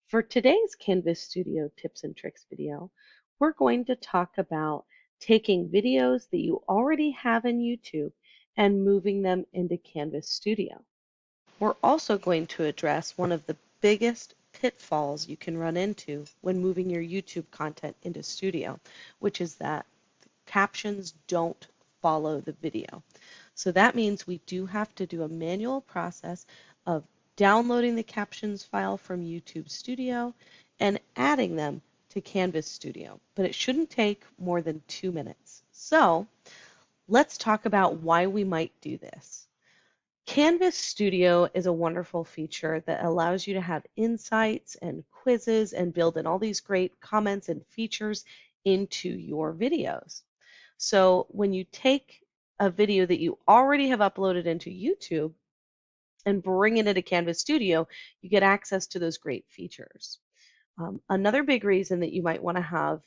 For today's Canvas Studio tips and tricks video, we're going to talk about taking videos that you already have in YouTube and moving them into Canvas Studio. We're also going to address one of the biggest pitfalls you can run into when moving your YouTube content into Studio, which is that captions don't follow the video. So that means we do have to do a manual process of downloading the captions file from YouTube Studio and adding them to Canvas Studio. But it shouldn't take more than 2 minutes. So let's talk about why we might do this. Canvas Studio is a wonderful feature that allows you to have insights and quizzes and build in all these great comments and features into your videos. So when you take a video that you already have uploaded into YouTube and bring it into Canvas Studio, you get access to those great features. Another big reason that you might want to have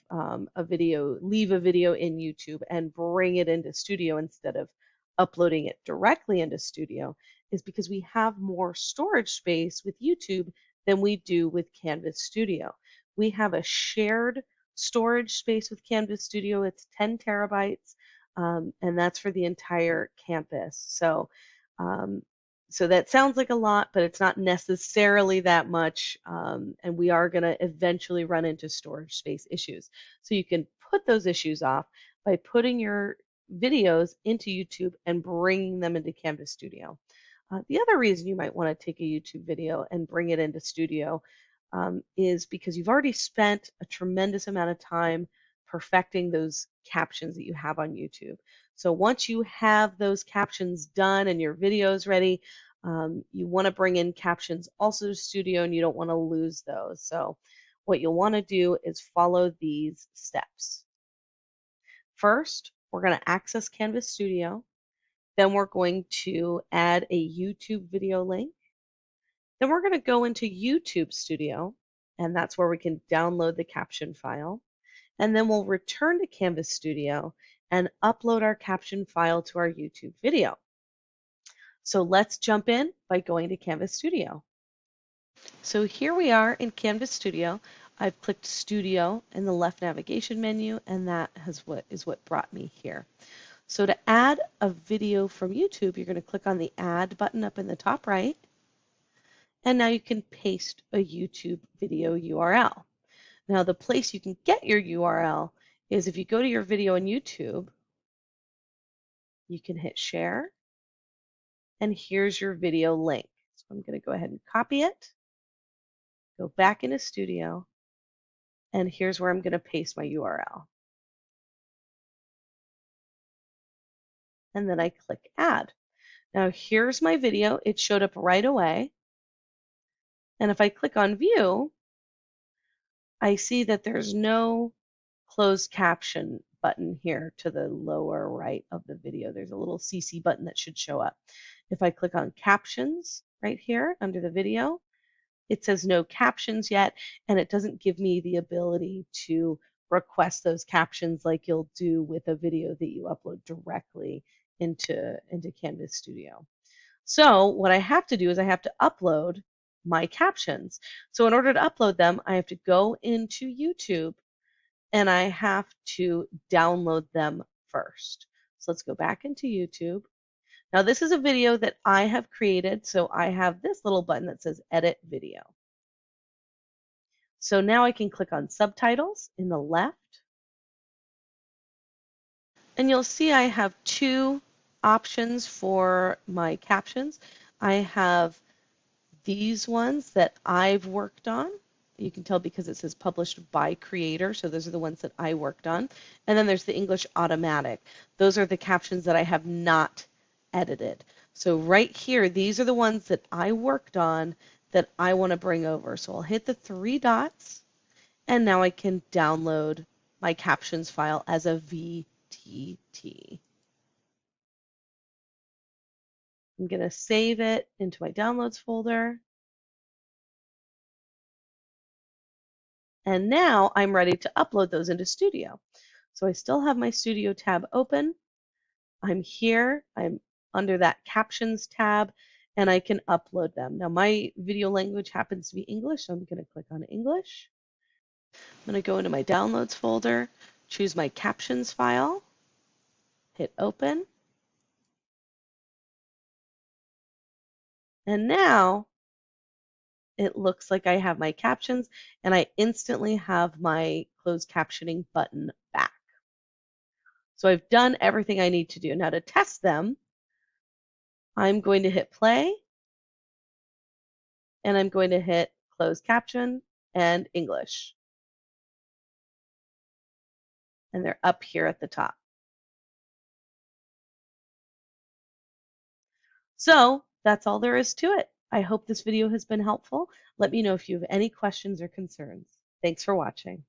leave a video in YouTube and bring it into Studio instead of uploading it directly into Studio is because we have more storage space with YouTube than we do with Canvas Studio. We have a shared storage space with Canvas Studio. It's 10 terabytes, and that's for the entire campus. Um, so that sounds like a lot, but it's not necessarily that much, and we are going to eventually run into storage space issues. So you can put those issues off by putting your videos into YouTube and bringing them into Canvas Studio. The other reason you might want to take a YouTube video and bring it into Studio is because you've already spent a tremendous amount of time perfecting those captions that you have on YouTube. So once you have those captions done and your videos ready, you want to bring in captions also to Studio and you don't want to lose those. So what you'll want to do is follow these steps. First, we're going to access Canvas Studio. Then we're going to add a YouTube video link. Then we're going to go into YouTube Studio, and that's where we can download the caption file. And then we'll return to Canvas Studio and upload our caption file to our YouTube video. So let's jump in by going to Canvas Studio. So here we are in Canvas Studio. I've clicked Studio in the left navigation menu, and that is what brought me here. So to add a video from YouTube, you're going to click on the Add button up in the top right, and now you can paste a YouTube video URL. Now the place you can get your URL is if you go to your video on YouTube, you can hit share, and here's your video link. So I'm going to go ahead and copy it, go back into Studio, and here's where I'm going to paste my URL. And then I click add. Now here's my video. It showed up right away. And if I click on view, I see that there's no closed caption button here to the lower right of the video. There's a little CC button that should show up. If I click on captions right here under the video, it says no captions yet, and it doesn't give me the ability to request those captions like you'll do with a video that you upload directly into Canvas Studio. So what I have to do is I have to upload my captions. So in order to upload them, I have to go into YouTube and I have to download them first. So let's go back into YouTube. Now this is a video that I have created, so I have this little button that says Edit Video. So now I can click on Subtitles in the left, and you'll see I have two options for my captions. I have these ones that I've worked on. You can tell because it says published by creator, so those are the ones that I worked on. And then there's the English automatic. Those are the captions that I have not edited. So right here, these are the ones that I worked on that I want to bring over. So I'll hit the three dots, and now I can download my captions file as a VTT. I'm going to save it into my downloads folder. And now I'm ready to upload those into Studio. So I still have my Studio tab open. I'm here, I'm under that Captions tab, and I can upload them. Now my video language happens to be English, so I'm going to click on English. I'm going to go into my downloads folder, choose my captions file, hit open, and now it looks like I have my captions and I instantly have my closed captioning button back. So I've done everything I need to do. Now to test them, I'm going to hit play and I'm going to hit closed caption and English. And they're up here at the top. So that's all there is to it. I hope this video has been helpful. Let me know if you have any questions or concerns. Thanks for watching.